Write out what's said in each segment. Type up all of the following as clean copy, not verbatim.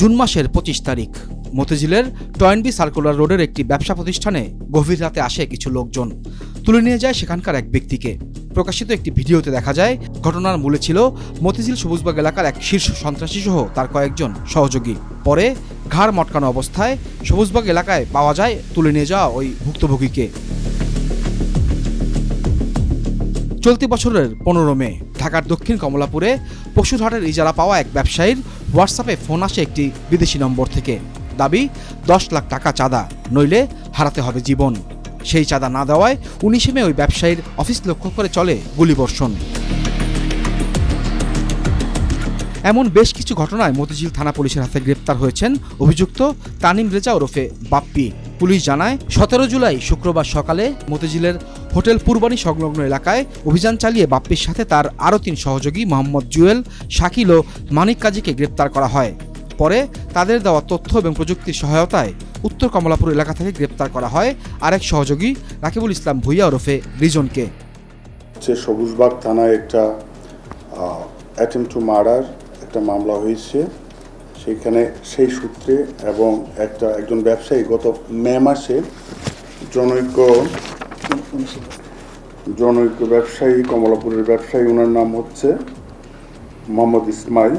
June মাসের ২৫ তারিখ মতিঝিলের Toynbee circular রোডের একটি ব্যবসা প্রতিষ্ঠানে গভীর রাতে আসে কিছু লোকজন, তুলে নিয়ে যায় সেখানকার এক ব্যক্তিকে। প্রকাশিত একটি ভিডিওতে দেখা যায় ঘটনার মূলে ছিল মতিঝিল সবুজবাগ এলাকার এক শীর্ষ সন্ত্রাসী সহ তার কয়েকজন সহযোগী। পরে ঘাড় মটকানো অবস্থায় সবুজবাগ এলাকায় পাওয়া যায় তুলে নিয়ে যাওয়া ওই ভুক্তভোগীকে। চলতি বছরের ১৫ মে ঢাকার দক্ষিণ কমলাপুরে পশুরহাটের ইজারা পাওয়া এক ব্যবসায়ীর হোয়াটসঅ্যাপে ফোন আসে একটি বিদেশি নম্বর থেকে। দাবি ১০ লাখ টাকা চাঁদা, নইলে হারাতে হবে জীবন। সেই চাঁদা না দেওয়ায় ১৯ মে ওই ব্যবসায়ীর অফিস লক্ষ্য করে চলে গুলিবর্ষণ। এমন বেশ কিছু ঘটনায় মতিঝিল থানা পুলিশের হাতে গ্রেপ্তার হয়েছেন অভিযুক্ত তানিম রেজা ওরফে বাপ্পি। পুলিশ জানায় ১৭ জুলাই শুক্রবার সকালে মতিঝিলের হোটেল পূর্বাণী সংলগ্ন এলাকায় অভিযান চালিয়ে বাপ্পির সাথে তার আরও ৩ সহযোগী মোহাম্মদ জুয়েল, শাকিল ও মানিক কাজীকে গ্রেপ্তার করা হয়। পরে তাদের দেওয়া তথ্য এবং প্রযুক্তির সহায়তায় উত্তর কমলাপুর এলাকা থেকে গ্রেপ্তার করা হয় আরেক সহযোগী রাকিবুল ইসলাম ভুইয়া ওরফে রিজনকে। সবুজবাগ থানায় একটা অ্যাটেম্পট টু মার্ডার একটা মামলা হয়েছে, সেখানে সেই সূত্রে এবং একজন ব্যবসায়ী গত মে মাসে জনৈক ব্যবসায়ী, কমলাপুরের ব্যবসায়ী, ওনার নাম হচ্ছে মোহাম্মদ ইসমাইল।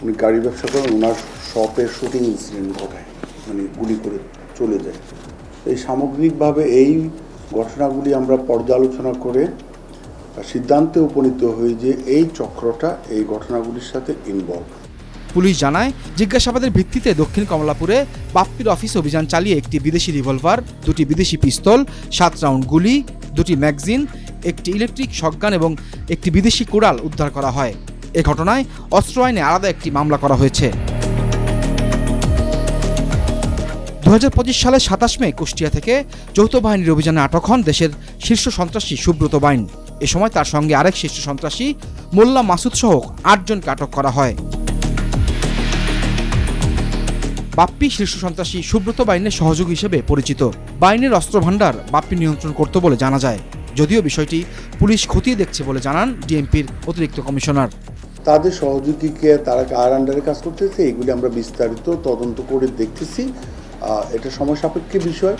উনি গাড়ি ব্যবসা করেন, ওনার শপের শুটিং ইনসিডেন্ট ঘটায়, মানে গুলি করে চলে যায়। এই সামগ্রিকভাবে এই ঘটনাগুলি আমরা পর্যালোচনা করে সিদ্ধান্তে উপনীত হই যে এই চক্রটা এই ঘটনাগুলির সাথে ইনভলভ। পুলিশ জানায় জিজ্ঞাসাবাদের ভিত্তিতে দক্ষিণ কমলাপুরে বাপ্পির অফিস অভিযান চালিয়ে একটি বিদেশি রিভলভার, 2টি বিদেশি পিস্তল, 7 রাউন্ড গুলি, 2টি ম্যাগাজিন, একটি ইলেকট্রিক শটগান এবং একটি বিদেশি কোড়াল উদ্ধার করা হয়। এ ঘটনায় অস্ত্র আইনে আলাদা একটি মামলা করা হয়েছে। ২০২৫ সালের ২৭ মে কুষ্টিয়া থেকে যৌথ বাহিনীর অভিযানে আটক হন দেশের শীর্ষ সন্ত্রাসী সুব্রত বাইন। এ সময় তার সঙ্গে আরেক শীর্ষ সন্ত্রাসী মোল্লা মাসুদ সহ ৮ জনকে আটক করা হয়। বাপ্পি শীর্ষ সন্ত্রাসী সুব্রত বাইনের সহযোগী হিসেবে পরিচিত। বাইনের অস্ত্র ভাণ্ডার বাপ্পি নিয়ন্ত্রণ করত বলে জানা যায়, যদিও বিষয়টি পুলিশ খতিয়ে দেখছে বলে জানান ডিএমপির অতিরিক্ত কমিশনার। তাদের সহযোগীকে তারা কার আন্ডারে কাজ করতেছে এগুলি আমরা বিস্তারিত তদন্ত করে দেখতেছি। এটা সময় সাপেক্ষ বিষয়,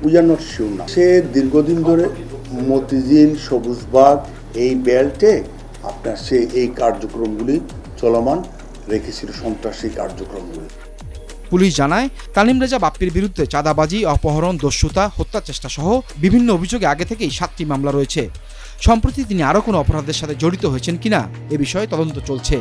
উই আর নট শিওর না। সে দীর্ঘদিন ধরে মতিঝিল সবুজবাগ এই বেল্টে সে এই কার্যক্রমগুলি চলমান রেখেছিল, সন্ত্রাসী কার্যক্রমগুলি। পুলিশ জানায় তানিম রেজা বাপ্পির বিরুদ্ধে চাঁদাবাজি, অপহরণ, দস্যুতা, হত্যা চেষ্টা সহ বিভিন্ন অভিযোগে আগে থেকেই 7টি মামলা রয়েছে। সম্প্রতি তিনি আরও কোনো অপরাধের সাথে জড়িত হয়েছেন কিনা এ বিষয়ে তদন্ত চলছে।